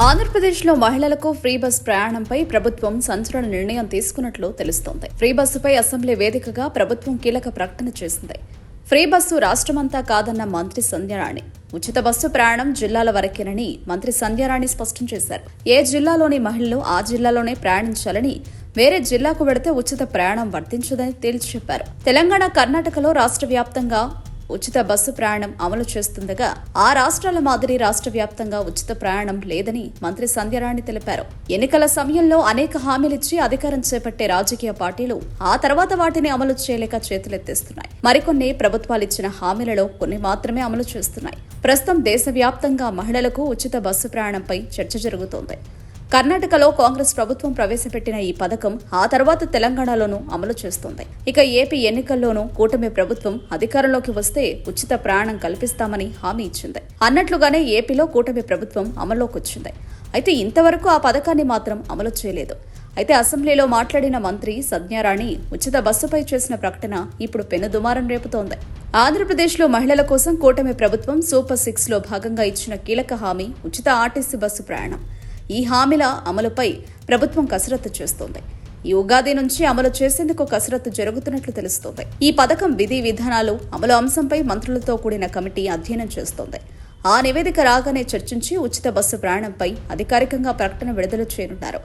ఆంధ్రప్రదేశ్లో మహిళలకు free bus ప్రయాణంపై ప్రభుత్వం సంచలన నిర్ణయం తీసుకున్నట్లు తెలుస్తోంది. ఫ్రీ బస్సుపై అసెంబ్లీ వేదికగా ప్రభుత్వం కీలక ప్రకటన చేసింది. ఫ్రీ బస్సు రాష్ట్రమంతా కాదన్న మంత్రి సంధ్యారాణి, ఉచిత బస్సు ప్రయాణం జిల్లాల వరకేనని మంత్రి సంధ్యారాణి స్పష్టం చేశారు. ఏ జిల్లాలోని మహిళలు ఆ జిల్లాలోనే ప్రయాణించాలని, వేరే జిల్లాకు వెడితే ఉచిత ప్రయాణం వర్తించదని తేల్చి చెప్పారు. తెలంగాణ, కర్ణాటకలో రాష్ట్ర వ్యాప్తంగా ఉచిత బస్సు ప్రయాణం అమలు చేస్తుండగా ఆ రాష్ట్రాల మాదిరి రాష్ట్ర వ్యాప్తంగా ఉచిత ప్రయాణం లేదని మంత్రి సంధ్యారాణి తెలిపారు. ఎన్నికల సమయంలో అనేక హామీలిచ్చి అధికారం చేపట్టే రాజకీయ పార్టీలు ఆ తర్వాత వాటిని అమలు చేయలేక చేతులెత్తేస్తున్నాయి. మరికొన్ని ప్రభుత్వాలిచ్చిన హామీలలో కొన్ని మాత్రమే అమలు చేస్తున్నాయి. ప్రస్తుతం దేశవ్యాప్తంగా మహిళలకు ఉచిత బస్సు ప్రయాణంపై చర్చ జరుగుతోంది. కర్ణాటకలో కాంగ్రెస్ ప్రభుత్వం ప్రవేశపెట్టిన ఈ పథకం ఆ తర్వాత తెలంగాణలోనూ అమలు చేస్తోంది. ఇక ఏపీ ఎన్నికల్లోనూ కూటమి ప్రభుత్వం అధికారంలోకి వస్తే ఉచిత ప్రయాణం కల్పిస్తామని హామీ ఇచ్చింది. అన్నట్లుగానే ఏపీలో కూటమి ప్రభుత్వం అమల్లోకి వచ్చింది. అయితే ఇంతవరకు ఆ పథకాన్ని మాత్రం అమలు చేయలేదు. అయితే అసెంబ్లీలో మాట్లాడిన మంత్రి సంధ్యారాణి ఉచిత బస్సుపై చేసిన ప్రకటన ఇప్పుడు పెనుదుమారం రేపుతోంది. ఆంధ్రప్రదేశ్లో మహిళల కోసం కూటమి ప్రభుత్వం సూపర్ 6లో భాగంగా ఇచ్చిన కీలక హామీ ఉచిత ఆర్టీసీ బస్సు ప్రయాణం. ఈ హామీల అమలుపై ప్రభుత్వం కసరత్తు చేస్తోంది. ఈ ఉగాది నుంచి అమలు చేసేందుకు కసరత్తు జరుగుతున్నట్లు తెలుస్తోంది. ఈ పథకం విధి విధానాలు అమలు అంశంపై మంత్రులతో కూడిన కమిటీ అధ్యయనం చేస్తోంది. ఆ నివేదిక రాగానే చర్చించి ఉచిత బస్సు ప్రయాణంపై అధికారికంగా ప్రకటన విడుదల చేయనున్నారు.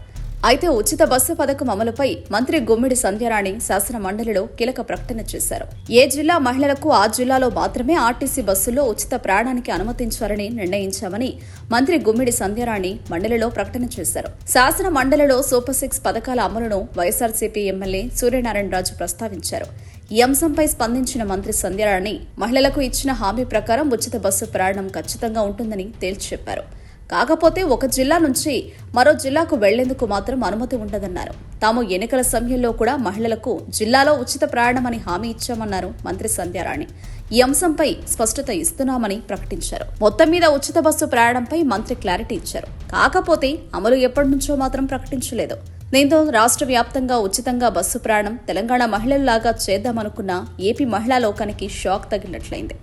అయితే ఉచిత బస్సు పథకం అమలుపై మంత్రి గుమ్మిడి సంధ్యారాణి శాసన మండలిలో కీలక ప్రకటన చేశారు. ఏ జిల్లా మహిళలకు ఆ జిల్లాలో మాత్రమే ఆర్టీసీ బస్సుల్లో ఉచిత ప్రయాణానికి అనుమతించాలని నిర్ణయించామని మంత్రి గుమ్మిడి సంధ్యారాణి మండలిలో ప్రకటన చేశారు. శాసన మండలిలో సూపర్ 6 పథకాల అమలును వైఎస్ఆర్సీపీ ఎమ్మెల్యే సూర్యనారాయణ రాజు ప్రస్తావించారు. ఈ అంశంపై స్పందించిన మంత్రి సంధ్యారాణి మహిళలకు ఇచ్చిన హామీ ప్రకారం ఉచిత బస్సు ప్రయాణం ఖచ్చితంగా ఉంటుందని తేల్చి చెప్పారు. కాకపోతే ఒక జిల్లా నుంచి మరో జిల్లాకు వెళ్లేందుకు మాత్రం అనుమతి ఉండదన్నారు. తాము ఎన్నికల సమయంలో కూడా మహిళలకు జిల్లాలో ఉచిత ప్రయాణమని హామీ ఇచ్చామన్నారు మంత్రి సంధ్యారాణి. ఈ అంశంపై స్పష్టత ఇస్తున్నామని ప్రకటించారు. మొత్తం మీద ఉచిత బస్సు ప్రయాణంపై మంత్రి క్లారిటీ ఇచ్చారు. కాకపోతే అమలు ఎప్పటి నుంచో మాత్రం ప్రకటించలేదు. దీంతో రాష్ట్ర వ్యాప్తంగా ఉచితంగా బస్సు ప్రయాణం తెలంగాణ మహిళల్లాగా చేద్దామనుకున్న ఏపీ మహిళా లోకానికి షాక్ తగిలినట్లయింది.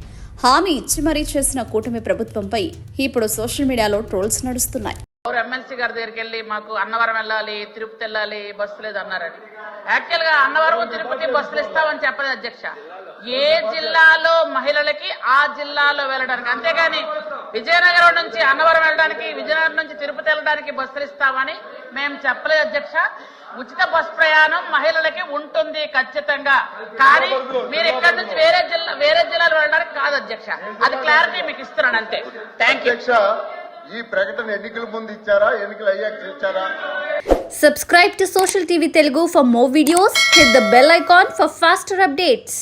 హామీ ఇచ్చి మరీ చేసిన కూటమి ప్రభుత్వంపై ఇప్పుడు సోషల్ మీడియాలో ట్రోల్స్ నడుస్తున్నాయి. ఎమ్మెల్సీ గారి దగ్గరికి వెళ్ళి మాకు అన్నవరం వెళ్ళాలి, తిరుపతి వెళ్ళాలి, బస్సు లేదు అన్నారని. యాక్చువల్ గా అన్నవరం తిరుపతి బస్సులు ఇస్తామని చెప్పలేదు అధ్యక్ష. ఏ జిల్లాలో మహిళలకి ఆ జిల్లాలో వెళ్ళడానికి, అంతేగాని విజయనగరం నుంచి అన్నవరం వెళ్ళడానికి, విజయనగరం నుంచి తిరుపతి వెళ్ళడానికి బస్సులు ఇస్తామని మేము చెప్పలేదు అధ్యక్ష. ఉచిత బస్ ప్రయాణం మహిళలకి ఉంటుంది ఖచ్చితంగా. కానీ మీరు ఇక్కడ నుంచి వేరే జిల్లాలు వెళ్ళడానికి కాదు అధ్యక్ష. అది క్లారిటీ మీకు ఇస్తున్నాను అంతే. Thank you. ఈ ప్రకటన ఎన్నికల ముందు ఇచ్చారా, ఎన్నికలు అయ్యాక ఇచ్చారా? Subscribe to Social TV Telugu for more videos. Hit the bell icon for faster updates.